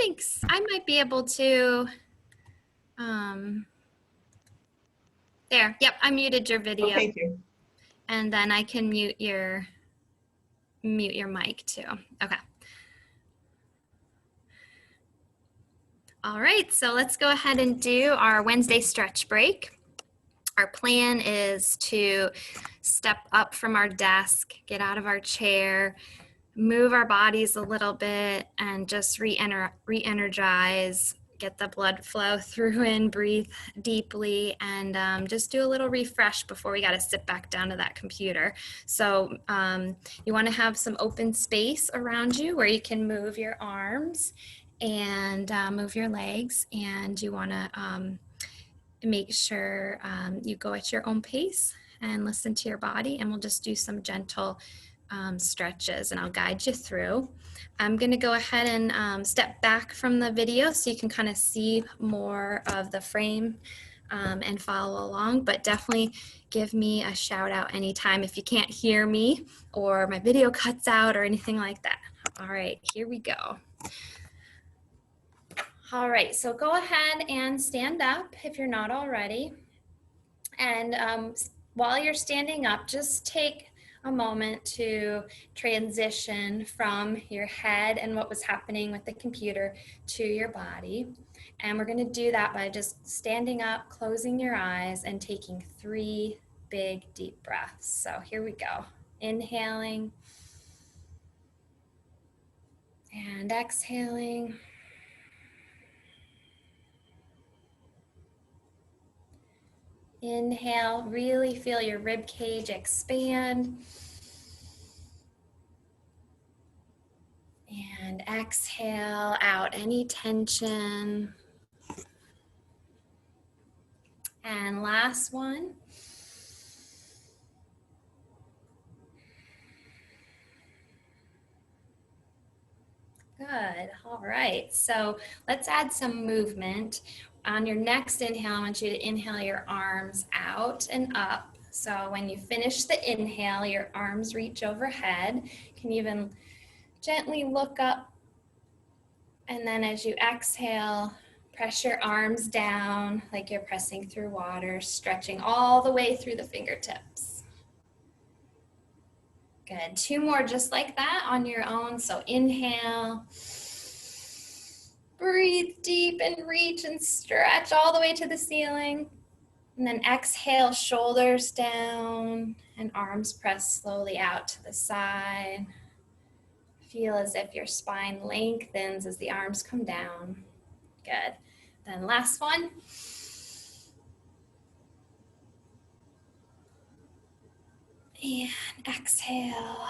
thanks. I might be able to, there, yep, I muted your video. Oh, thank you. And then I can mute your mic too. Okay. All right, so let's go ahead and do our Wednesday stretch break. Our plan is to step up from our desk, get out of our chair, move our bodies a little bit, and just re-energize, get the blood flow through and breathe deeply, and just do a little refresh before we got to sit back down to that computer. So you want to have some open space around you where you can move your arms and move your legs, and you want to make sure you go at your own pace and listen to your body, and we'll just do some gentle stretches and I'll guide you through. I'm going to go ahead and step back from the video so you can kind of see more of the frame and follow along, but definitely give me a shout out anytime if you can't hear me or my video cuts out or anything like that. All right, here we go. All right, so go ahead and stand up if you're not already. And while you're standing up, just take a moment to transition from your head and what was happening with the computer to your body. And we're going to do that by just standing up, closing your eyes, and taking 3 big deep breaths. So here we go. Inhaling and exhaling. Inhale, really feel your rib cage expand. And exhale out any tension. And last one. Good. All right. So let's add some movement. On your next inhale, I want you to inhale your arms out and up. So when you finish the inhale, your arms reach overhead. You can even gently look up. And then as you exhale, press your arms down like you're pressing through water, stretching all the way through the fingertips. Good. 2 more just like that on your own. So inhale. Breathe deep and reach and stretch all the way to the ceiling. And then exhale, shoulders down and arms press slowly out to the side. Feel as if your spine lengthens as the arms come down. Good. Then last one. And exhale.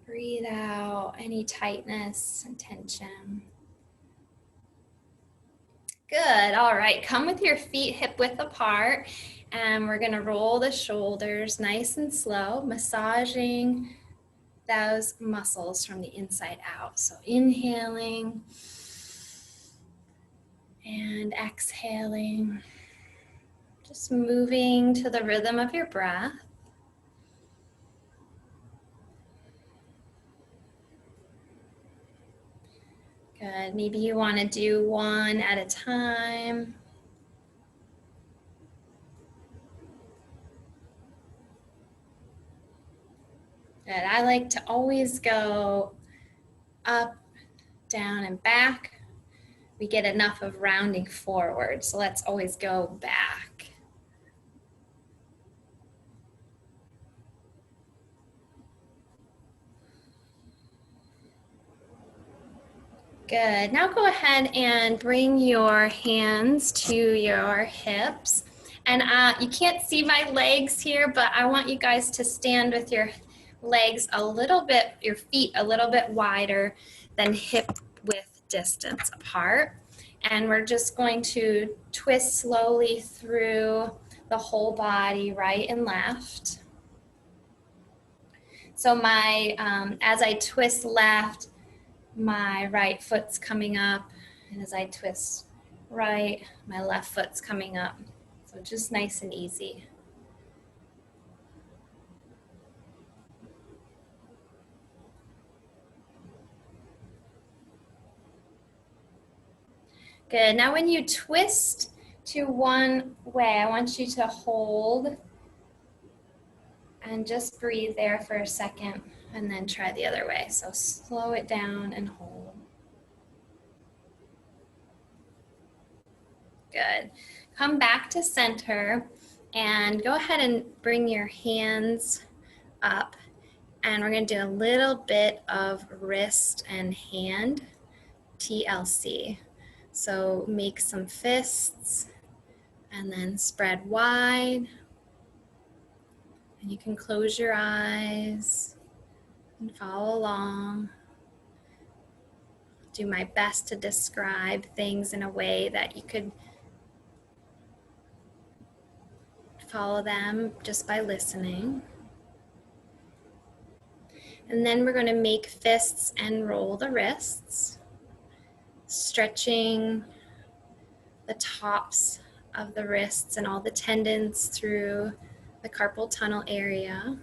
Breathe out any tightness and tension. Good. All right. Come with your feet hip width apart, and we're going to roll the shoulders nice and slow, massaging those muscles from the inside out. So inhaling and exhaling, just moving to the rhythm of your breath. Good. Maybe you want to do one at a time. Good. I like to always go up, down, and back. We get enough of rounding forward, so let's always go back. Good. Now go ahead and bring your hands to your hips. And you can't see my legs here, but I want you guys to stand with your legs a little bit, your feet a little bit wider than hip width distance apart. And we're just going to twist slowly through the whole body, right and left. So as I twist left, my right foot's coming up, and as I twist right, my left foot's coming up. So just nice and easy. Good. Now when you twist to one way, I want you to hold and just breathe there for a second and then try the other way. So slow it down and hold. Good. Come back to center and go ahead and bring your hands up, and we're going to do a little bit of wrist and hand TLC. So make some fists and then spread wide, and you can close your eyes and follow along. Do my best to describe things in a way that you could follow them just by listening. And then we're going to make fists and roll the wrists, stretching the tops of the wrists and all the tendons through the carpal tunnel area.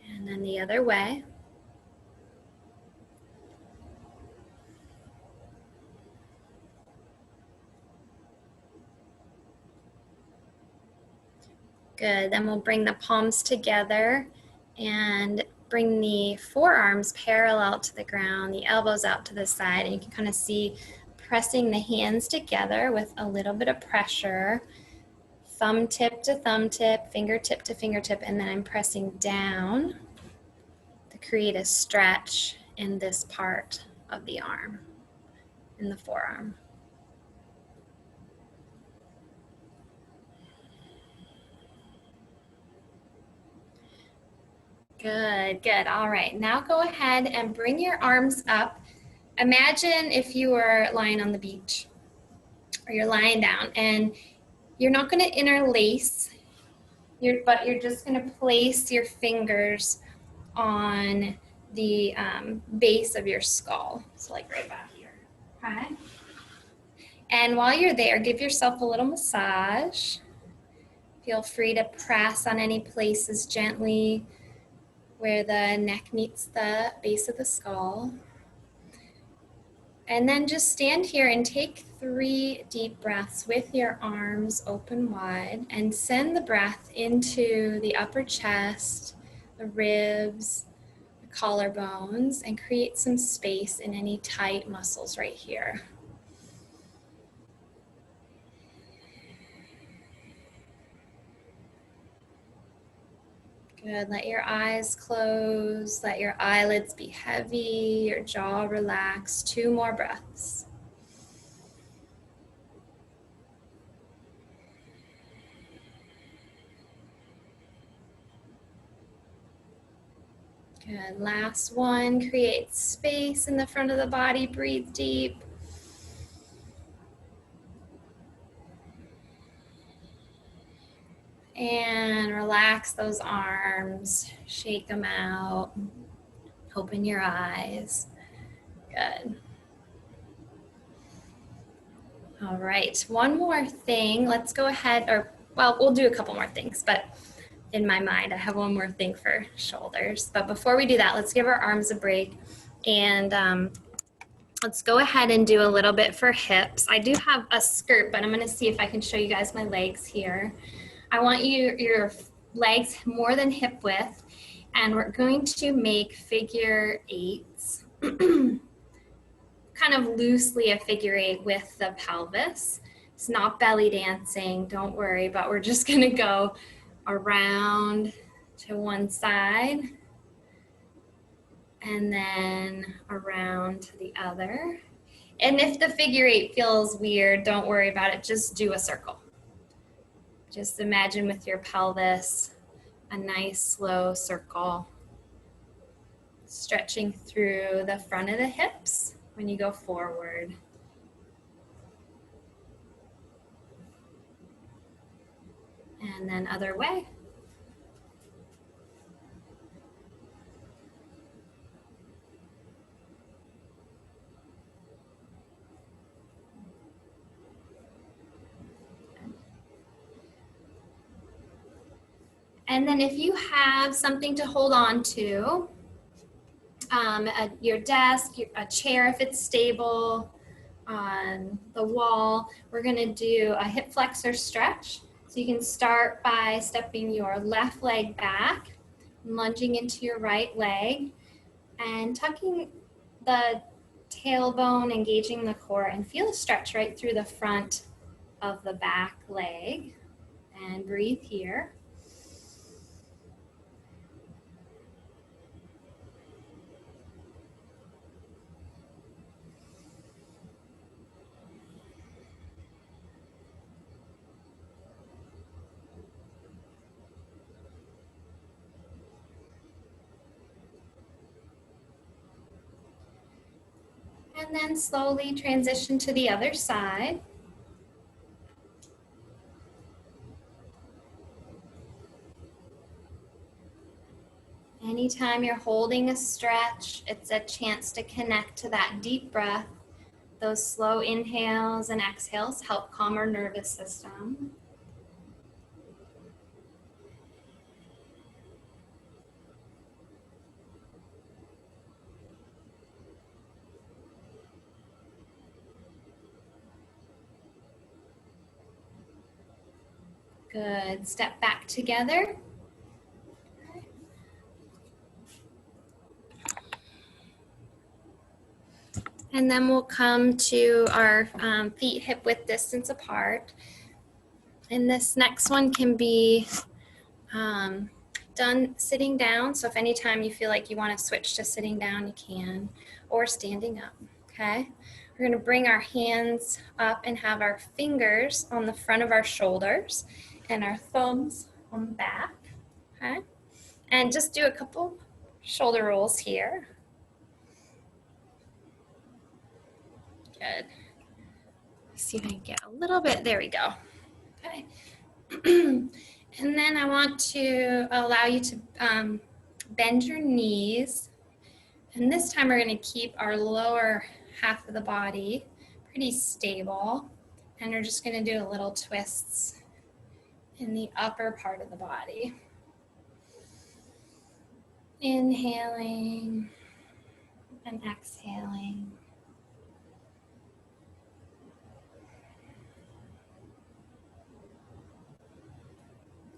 And then the other way. Good. Then we'll bring the palms together and bring the forearms parallel to the ground, the elbows out to the side, and you can kind of see pressing the hands together with a little bit of pressure, thumb tip to thumb tip, fingertip to fingertip, and then I'm pressing down to create a stretch in this part of the arm, in the forearm. Good, good. All right, now go ahead and bring your arms up. Imagine if you were lying on the beach or you're lying down, and you're not going to interlace, but you're just going to place your fingers on the base of your skull. So like right about here, okay? And while you're there, give yourself a little massage. Feel free to press on any places gently where the neck meets the base of the skull. And then just stand here and take 3 deep breaths with your arms open wide, and send the breath into the upper chest, the ribs, the collarbones, and create some space in any tight muscles right here. Good. Let your eyes close. Let your eyelids be heavy, your jaw relax. 2 more breaths. Good. Last one. Create space in the front of the body. Breathe deep. And relax those arms, shake them out, open your eyes. Good. All right, one more thing. Let's go ahead, well, we'll do a couple more things, but in my mind, I have one more thing for shoulders. But before we do that, let's give our arms a break, and let's go ahead and do a little bit for hips. I do have a skirt, but I'm gonna see if I can show you guys my legs here. I want your legs more than hip width, and we're going to make figure 8s, kind of loosely a figure 8 with the pelvis. It's not belly dancing, don't worry, but we're just gonna go around to one side and then around to the other. And if the figure 8 feels weird, don't worry about it, just do a circle. Just imagine with your pelvis, a nice slow circle, stretching through the front of the hips when you go forward. And then other way. And then if you have something to hold on to, your desk, a chair if it's stable, on the wall. We're going to do a hip flexor stretch. So you can start by stepping your left leg back, lunging into your right leg, and tucking the tailbone, engaging the core, and feel a stretch right through the front of the back leg. And breathe here. And then slowly transition to the other side. Anytime you're holding a stretch, it's a chance to connect to that deep breath. Those slow inhales and exhales help calm our nervous system. Good. Step back together. And then we'll come to our feet hip width distance apart. And this next one can be done sitting down. So if anytime you feel like you want to switch to sitting down, you can, or standing up, okay? We're going to bring our hands up and have our fingers on the front of our shoulders and our thumbs on the back, okay? And just do a couple shoulder rolls here. Good. See if I can get a little bit, there we go. Okay. And then I want to allow you to bend your knees. And this time we're going to keep our lower half of the body pretty stable. And we're just going to do a little twists in the upper part of the body. Inhaling and exhaling.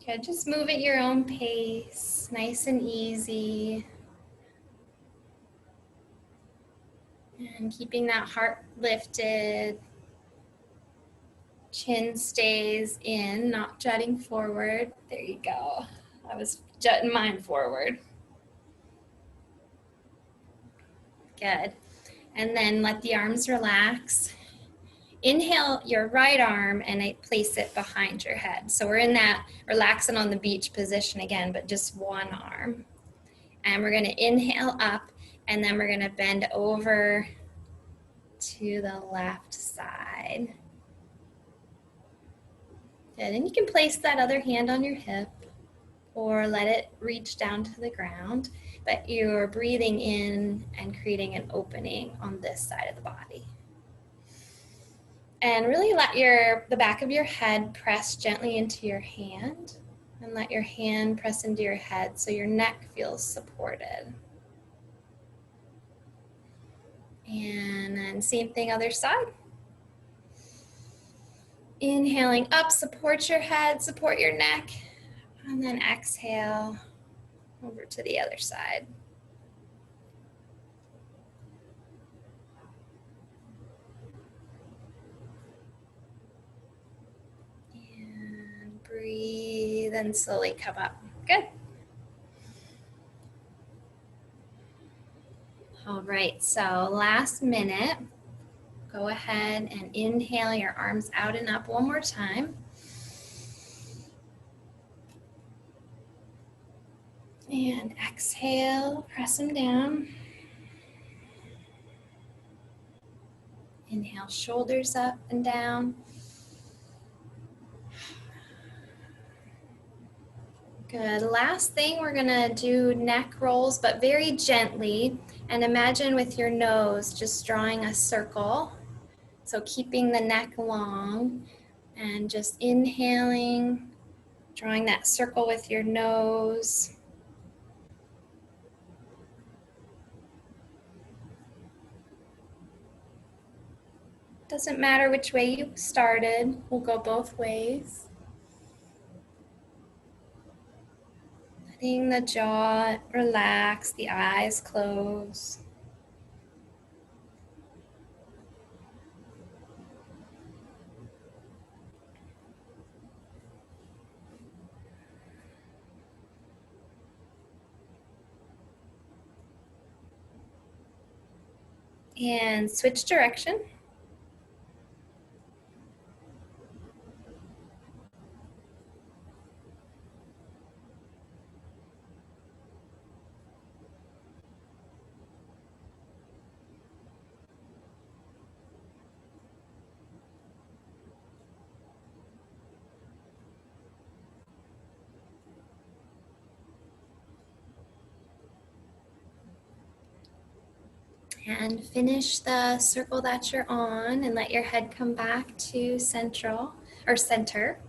Good, just move at your own pace, nice and easy. And keeping that heart lifted. Chin stays in, not jutting forward. There you go. I was jutting mine forward. Good. And then let the arms relax. Inhale your right arm and place it behind your head. So we're in that relaxing on the beach position again, but just one arm. And we're going to inhale up, and then we're going to bend over to the left side. Good. And you can place that other hand on your hip or let it reach down to the ground, but you're breathing in and creating an opening on this side of the body. And really let the back of your head press gently into your hand, and let your hand press into your head so your neck feels supported. And then same thing, other side. Inhaling up, support your head, support your neck, and then exhale over to the other side. And breathe and slowly come up. Good. All right, so last minute, go ahead and inhale your arms out and up one more time. And exhale, press them down. Inhale, shoulders up and down. Good. Last thing, we're gonna do neck rolls, but very gently. And imagine with your nose just drawing a circle. So keeping the neck long and just inhaling, drawing that circle with your nose. Doesn't matter which way you started, we'll go both ways. Letting the jaw relax, the eyes close. And switch direction. And finish the circle that you're on and let your head come back to central or center.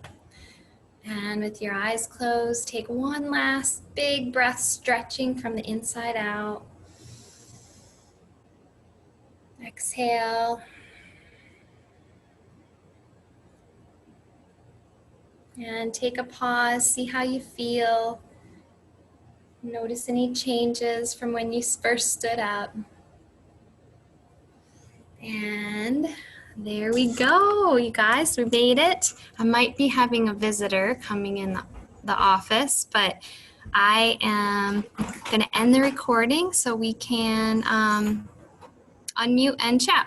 And with your eyes closed, take one last big breath, stretching from the inside out. Exhale. And take a pause, see how you feel. Notice any changes from when you first stood up. And there we go, you guys, we made it. I might be having a visitor coming in the office, but I am going to end the recording so we can unmute and chat.